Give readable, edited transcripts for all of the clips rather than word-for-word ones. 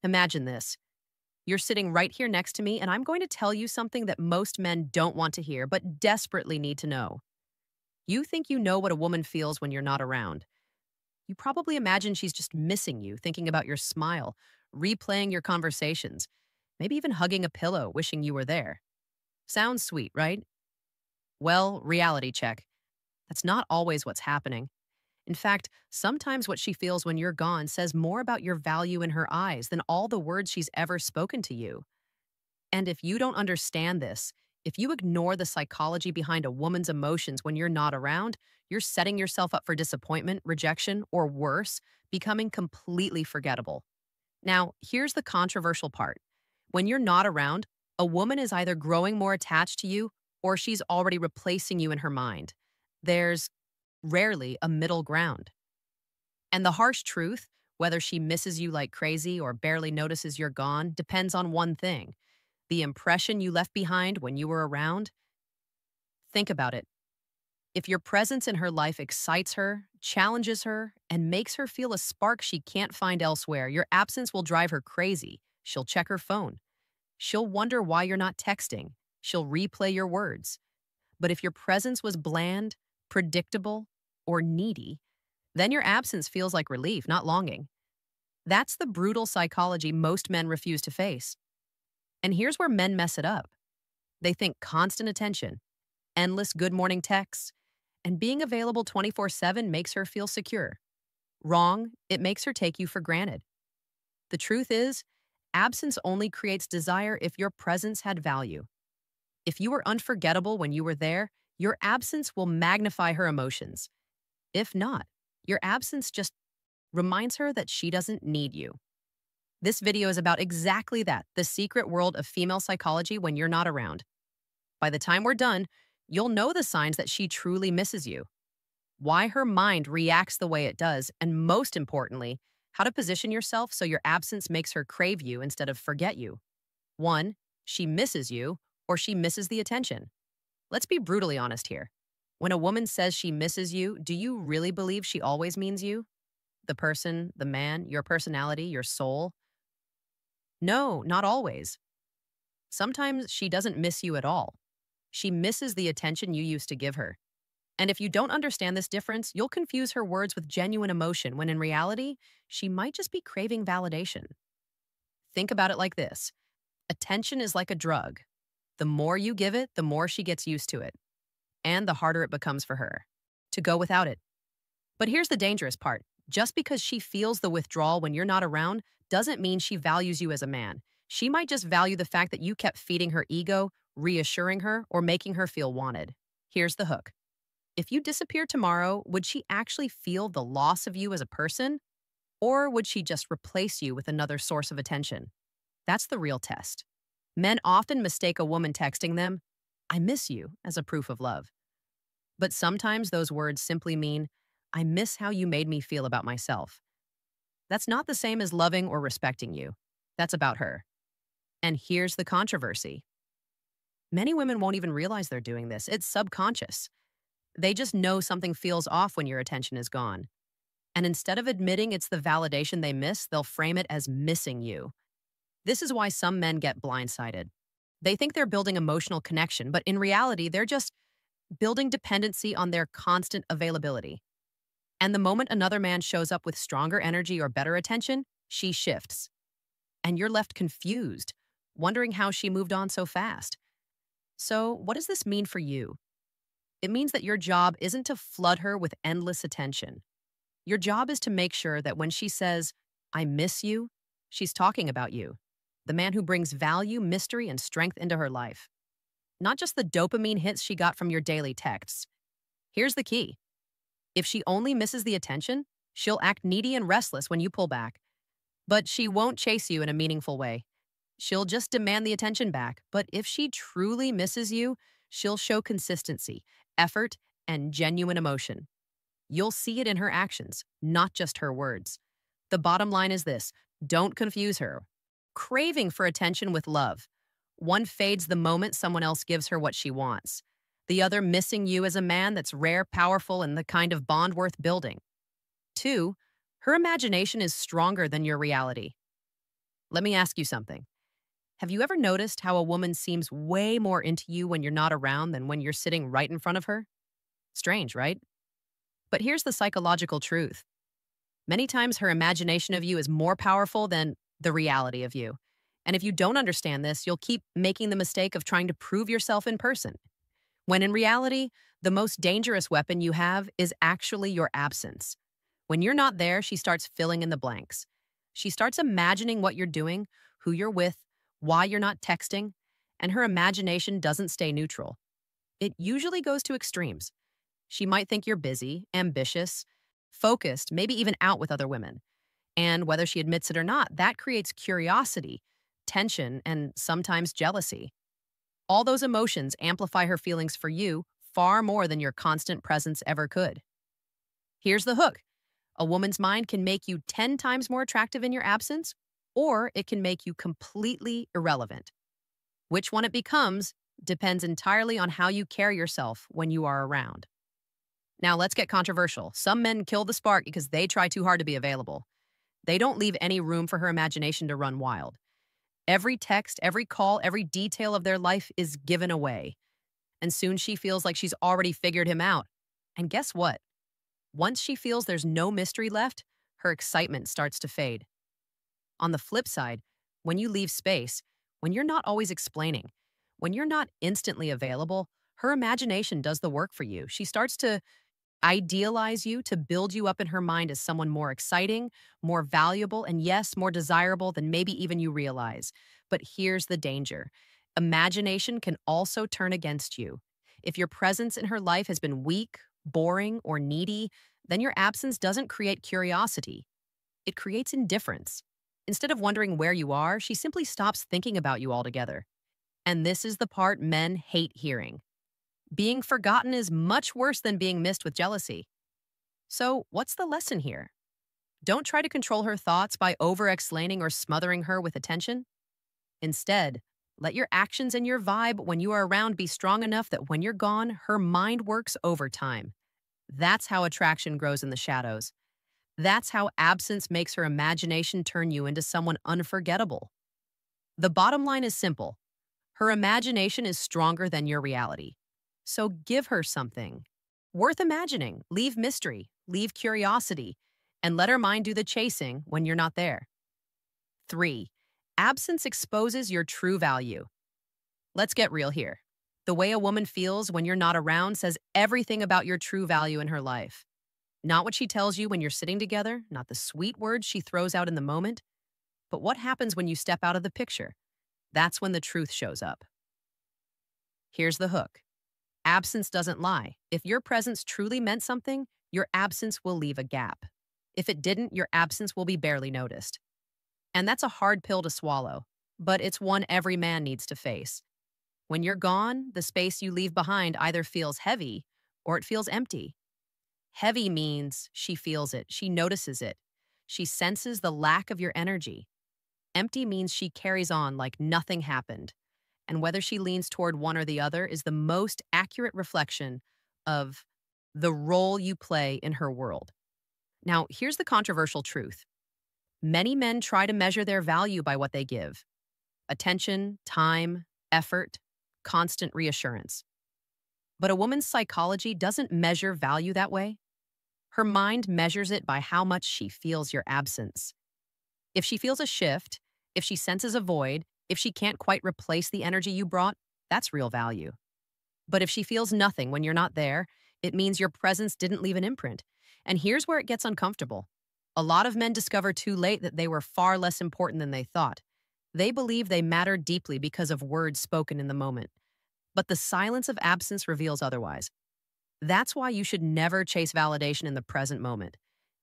Imagine this. You're sitting right here next to me, and I'm going to tell you something that most men don't want to hear, but desperately need to know. You think you know what a woman feels when you're not around. You probably imagine she's just missing you, thinking about your smile, replaying your conversations, maybe even hugging a pillow, wishing you were there. Sounds sweet, right? Well, reality check. That's not always what's happening. In fact, sometimes what she feels when you're gone says more about your value in her eyes than all the words she's ever spoken to you. And if you don't understand this, if you ignore the psychology behind a woman's emotions when you're not around, you're setting yourself up for disappointment, rejection, or worse, becoming completely forgettable. Now, here's the controversial part. When you're not around, a woman is either growing more attached to you or she's already replacing you in her mind. There's rarely a middle ground. And the harsh truth, whether she misses you like crazy or barely notices you're gone, depends on one thing: the impression you left behind when you were around. Think about it. If your presence in her life excites her, challenges her, and makes her feel a spark she can't find elsewhere, your absence will drive her crazy. She'll check her phone. She'll wonder why you're not texting. She'll replay your words. But if your presence was bland, predictable, or needy, then your absence feels like relief, not longing. That's the brutal psychology most men refuse to face. And here's where men mess it up. They think constant attention, endless good morning texts, and being available 24/7 makes her feel secure. Wrong, it makes her take you for granted. The truth is, absence only creates desire if your presence had value. If you were unforgettable when you were there, your absence will magnify her emotions. If not, your absence just reminds her that she doesn't need you. This video is about exactly that, the secret world of female psychology when you're not around. By the time we're done, you'll know the signs that she truly misses you, why her mind reacts the way it does, and most importantly, how to position yourself so your absence makes her crave you instead of forget you. 1. She misses you, or she misses the attention. Let's be brutally honest here. When a woman says she misses you, do you really believe she always means you? The person, the man, your personality, your soul? No, not always. Sometimes she doesn't miss you at all. She misses the attention you used to give her. And if you don't understand this difference, you'll confuse her words with genuine emotion when in reality, she might just be craving validation. Think about it like this. Attention is like a drug. The more you give it, the more she gets used to it. And the harder it becomes for her to go without it. But here's the dangerous part. Just because she feels the withdrawal when you're not around doesn't mean she values you as a man. She might just value the fact that you kept feeding her ego, reassuring her, or making her feel wanted. Here's the hook. If you disappear tomorrow, would she actually feel the loss of you as a person? Or would she just replace you with another source of attention? That's the real test. Men often mistake a woman texting them, "I miss you," as a proof of love. But sometimes those words simply mean, "I miss how you made me feel about myself." That's not the same as loving or respecting you. That's about her. And here's the controversy. Many women won't even realize they're doing this. It's subconscious. They just know something feels off when your attention is gone. And instead of admitting it's the validation they miss, they'll frame it as missing you. This is why some men get blindsided. They think they're building emotional connection, but in reality, they're just building dependency on their constant availability. And the moment another man shows up with stronger energy or better attention, she shifts. And you're left confused, wondering how she moved on so fast. So, what does this mean for you? It means that your job isn't to flood her with endless attention. Your job is to make sure that when she says, "I miss you," she's talking about you, the man who brings value, mystery, and strength into her life. Not just the dopamine hits she got from your daily texts. Here's the key. If she only misses the attention, she'll act needy and restless when you pull back. But she won't chase you in a meaningful way. She'll just demand the attention back. But if she truly misses you, she'll show consistency, effort, and genuine emotion. You'll see it in her actions, not just her words. The bottom line is this: don't confuse her. Craving for attention with love. One fades the moment someone else gives her what she wants. The other missing you as a man that's rare, powerful, and the kind of bond worth building. 2, her imagination is stronger than your reality. Let me ask you something. Have you ever noticed how a woman seems way more into you when you're not around than when you're sitting right in front of her? Strange, right? But here's the psychological truth. Many times her imagination of you is more powerful than the reality of you. And if you don't understand this, you'll keep making the mistake of trying to prove yourself in person. When in reality, the most dangerous weapon you have is actually your absence. When you're not there, she starts filling in the blanks. She starts imagining what you're doing, who you're with, why you're not texting, and her imagination doesn't stay neutral. It usually goes to extremes. She might think you're busy, ambitious, focused, maybe even out with other women. And whether she admits it or not, that creates curiosity, tension, and sometimes jealousy. All those emotions amplify her feelings for you far more than your constant presence ever could. Here's the hook. A woman's mind can make you 10 times more attractive in your absence, or it can make you completely irrelevant. Which one it becomes depends entirely on how you carry yourself when you are around. Now, let's get controversial. Some men kill the spark because they try too hard to be available. They don't leave any room for her imagination to run wild. Every text, every call, every detail of their life is given away. And soon she feels like she's already figured him out. And guess what? Once she feels there's no mystery left, her excitement starts to fade. On the flip side, when you leave space, when you're not always explaining, when you're not instantly available, her imagination does the work for you. She starts to idealize you, to build you up in her mind as someone more exciting, more valuable, and yes, more desirable than maybe even you realize. But here's the danger. Imagination can also turn against you. If your presence in her life has been weak, boring, or needy, then your absence doesn't create curiosity. It creates indifference. Instead of wondering where you are, she simply stops thinking about you altogether. And this is the part men hate hearing. Being forgotten is much worse than being missed with jealousy. So, what's the lesson here? Don't try to control her thoughts by over-explaining or smothering her with attention. Instead, let your actions and your vibe when you are around be strong enough that when you're gone, her mind works overtime. That's how attraction grows in the shadows. That's how absence makes her imagination turn you into someone unforgettable. The bottom line is simple. Her imagination is stronger than your reality. So give her something worth imagining. Leave mystery, leave curiosity, and let her mind do the chasing when you're not there. 3. Absence exposes your true value. Let's get real here. The way a woman feels when you're not around says everything about your true value in her life. Not what she tells you when you're sitting together, not the sweet words she throws out in the moment, but what happens when you step out of the picture. That's when the truth shows up. Here's the hook. Absence doesn't lie. If your presence truly meant something, your absence will leave a gap. If it didn't, your absence will be barely noticed. And that's a hard pill to swallow, but it's one every man needs to face. When you're gone, the space you leave behind either feels heavy or it feels empty. Heavy means she feels it, she notices it, she senses the lack of your energy. Empty means she carries on like nothing happened. And whether she leans toward one or the other is the most accurate reflection of the role you play in her world. Now, here's the controversial truth. Many men try to measure their value by what they give. Attention, time, effort, constant reassurance. But a woman's psychology doesn't measure value that way. Her mind measures it by how much she feels your absence. If she feels a shift, if she senses a void, if she can't quite replace the energy you brought, that's real value. But if she feels nothing when you're not there, it means your presence didn't leave an imprint. And here's where it gets uncomfortable. A lot of men discover too late that they were far less important than they thought. They believe they mattered deeply because of words spoken in the moment. But the silence of absence reveals otherwise. That's why you should never chase validation in the present moment.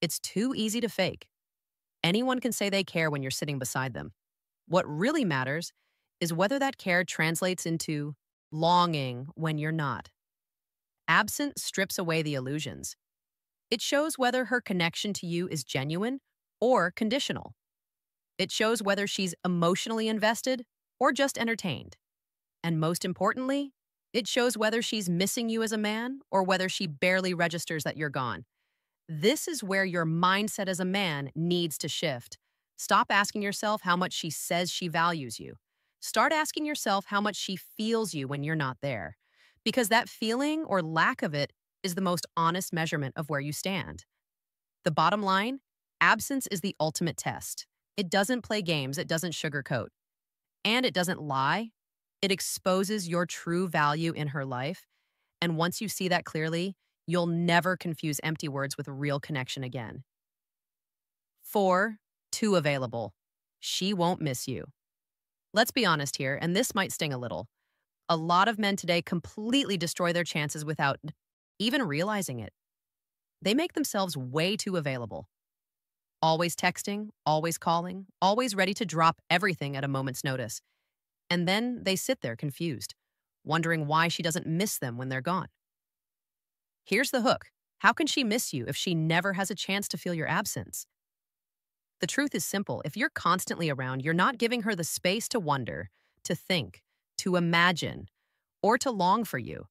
It's too easy to fake. Anyone can say they care when you're sitting beside them. What really matters is whether that care translates into longing when you're not. Absence strips away the illusions. It shows whether her connection to you is genuine or conditional. It shows whether she's emotionally invested or just entertained. And most importantly, it shows whether she's missing you as a man or whether she barely registers that you're gone. This is where your mindset as a man needs to shift. Stop asking yourself how much she says she values you. Start asking yourself how much she feels you when you're not there. Because that feeling or lack of it is the most honest measurement of where you stand. The bottom line, absence is the ultimate test. It doesn't play games, it doesn't sugarcoat, and it doesn't lie. It exposes your true value in her life. And once you see that clearly, you'll never confuse empty words with real connection again. 4, too available. She won't miss you. Let's be honest here, and this might sting a little. A lot of men today completely destroy their chances without even realizing it. They make themselves way too available. Always texting, always calling, always ready to drop everything at a moment's notice. And then they sit there confused, wondering why she doesn't miss them when they're gone. Here's the hook. How can she miss you if she never has a chance to feel your absence? The truth is simple. If you're constantly around, you're not giving her the space to wonder, to think, to imagine, or to long for you.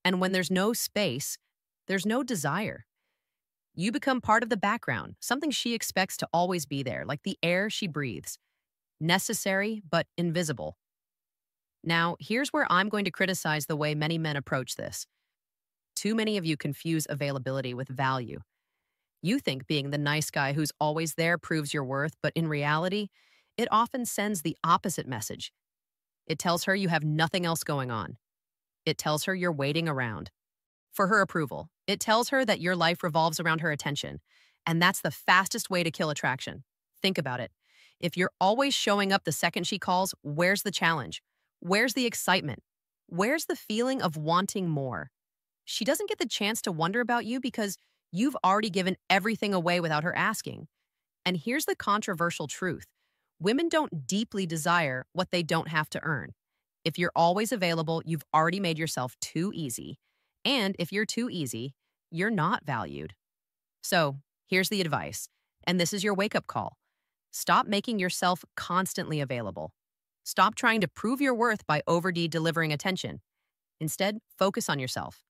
And when there's no space, there's no desire. You become part of the background, something she expects to always be there, like the air she breathes. Necessary, but invisible. Now, here's where I'm going to criticize the way many men approach this. Too many of you confuse availability with value. You think being the nice guy who's always there proves your worth, but in reality, it often sends the opposite message. It tells her you have nothing else going on. It tells her you're waiting around for her approval. It tells her that your life revolves around her attention. And that's the fastest way to kill attraction. Think about it. If you're always showing up the second she calls, where's the challenge? Where's the excitement? Where's the feeling of wanting more? She doesn't get the chance to wonder about you because you've already given everything away without her asking. And here's the controversial truth. Women don't deeply desire what they don't have to earn. If you're always available, you've already made yourself too easy. And if you're too easy, you're not valued. So here's the advice, and this is your wake-up call. Stop making yourself constantly available. Stop trying to prove your worth by delivering attention. Instead, focus on yourself.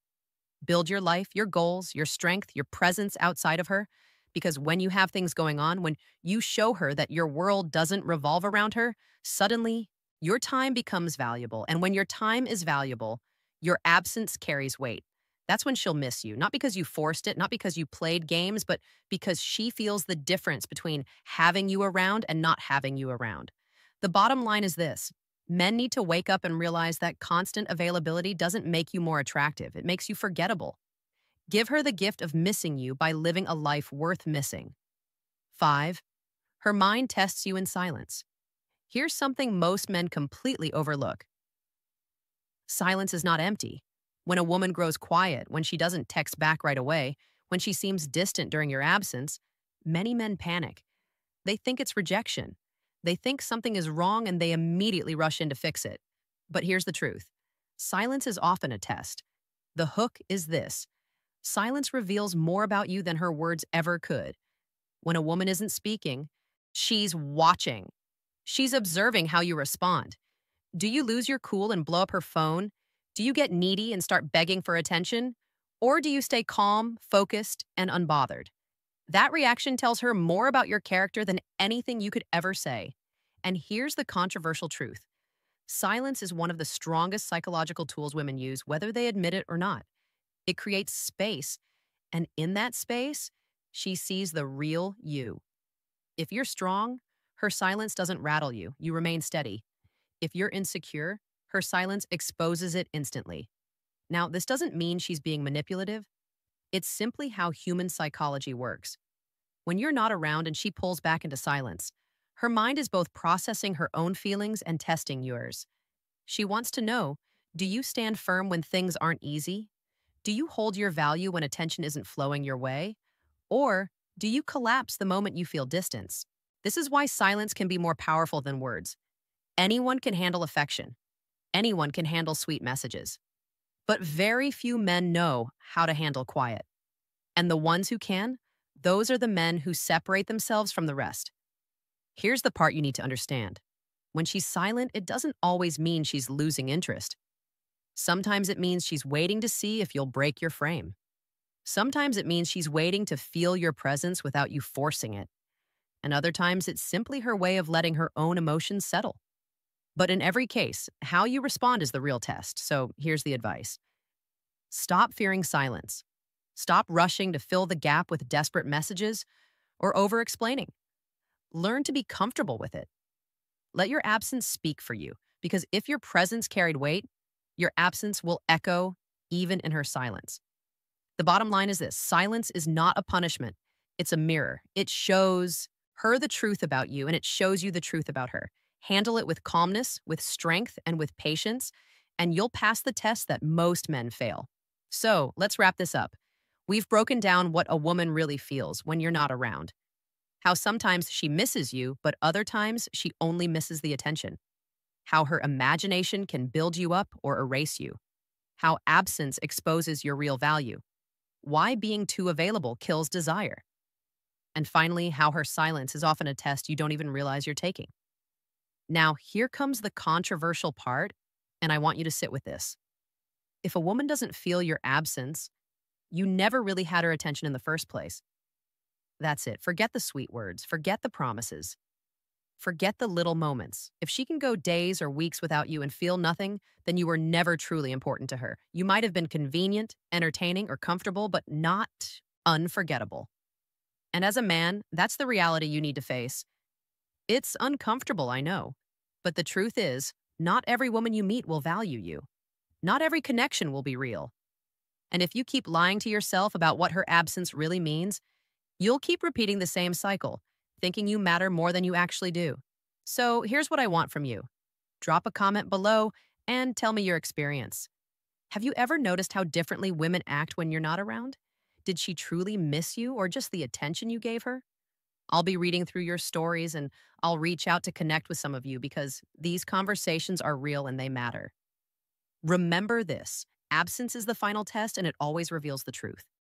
Build your life, your goals, your strength, your presence outside of her. Because when you have things going on, when you show her that your world doesn't revolve around her, suddenly your time becomes valuable. And when your time is valuable, your absence carries weight. That's when she'll miss you. Not because you forced it, not because you played games, but because she feels the difference between having you around and not having you around. The bottom line is this. Men need to wake up and realize that constant availability doesn't make you more attractive. It makes you forgettable. Give her the gift of missing you by living a life worth missing. 5, her mind tests you in silence. Here's something most men completely overlook. Silence is not empty. When a woman grows quiet, when she doesn't text back right away, when she seems distant during your absence, many men panic. They think it's rejection. They think something is wrong and they immediately rush in to fix it. But here's the truth. Silence is often a test. The hook is this. Silence reveals more about you than her words ever could. When a woman isn't speaking, she's watching. She's observing how you respond. Do you lose your cool and blow up her phone? Do you get needy and start begging for attention? Or do you stay calm, focused, and unbothered? That reaction tells her more about your character than anything you could ever say. And here's the controversial truth. Silence is one of the strongest psychological tools women use, whether they admit it or not. It creates space, and in that space, she sees the real you. If you're strong, her silence doesn't rattle you. You remain steady. If you're insecure, her silence exposes it instantly. Now, this doesn't mean she's being manipulative. It's simply how human psychology works. When you're not around and she pulls back into silence, her mind is both processing her own feelings and testing yours. She wants to know, do you stand firm when things aren't easy? Do you hold your value when attention isn't flowing your way? Or do you collapse the moment you feel distance? This is why silence can be more powerful than words. Anyone can handle affection. Anyone can handle sweet messages. But very few men know how to handle quiet. And the ones who can, those are the men who separate themselves from the rest. Here's the part you need to understand. When she's silent, it doesn't always mean she's losing interest. Sometimes it means she's waiting to see if you'll break your frame. Sometimes it means she's waiting to feel your presence without you forcing it. and other times it's simply her way of letting her own emotions settle. But in every case, how you respond is the real test. So here's the advice: stop fearing silence. Stop rushing to fill the gap with desperate messages or over explaining. Learn to be comfortable with it. Let your absence speak for you, because if your presence carried weight, your absence will echo even in her silence. The bottom line is this: silence is not a punishment, it's a mirror. It shows her the truth about you, and it shows you the truth about her. Handle it with calmness, with strength, and with patience, and you'll pass the test that most men fail. So let's wrap this up. We've broken down what a woman really feels when you're not around, how sometimes she misses you, but other times she only misses the attention, how her imagination can build you up or erase you, how absence exposes your real value, why being too available kills desire, and finally, how her silence is often a test you don't even realize you're taking. Now, here comes the controversial part, and I want you to sit with this. If a woman doesn't feel your absence, you never really had her attention in the first place. That's it. Forget the sweet words. Forget the promises. Forget the little moments. If she can go days or weeks without you and feel nothing, then you were never truly important to her. You might have been convenient, entertaining, or comfortable, but not unforgettable. And as a man, that's the reality you need to face. It's uncomfortable, I know. But the truth is, not every woman you meet will value you. Not every connection will be real. And if you keep lying to yourself about what her absence really means, you'll keep repeating the same cycle, thinking you matter more than you actually do. So here's what I want from you. Drop a comment below and tell me your experience. Have you ever noticed how differently women act when you're not around? Did she truly miss you or just the attention you gave her? I'll be reading through your stories, and I'll reach out to connect with some of you because these conversations are real and they matter. Remember this: absence is the final test, and it always reveals the truth.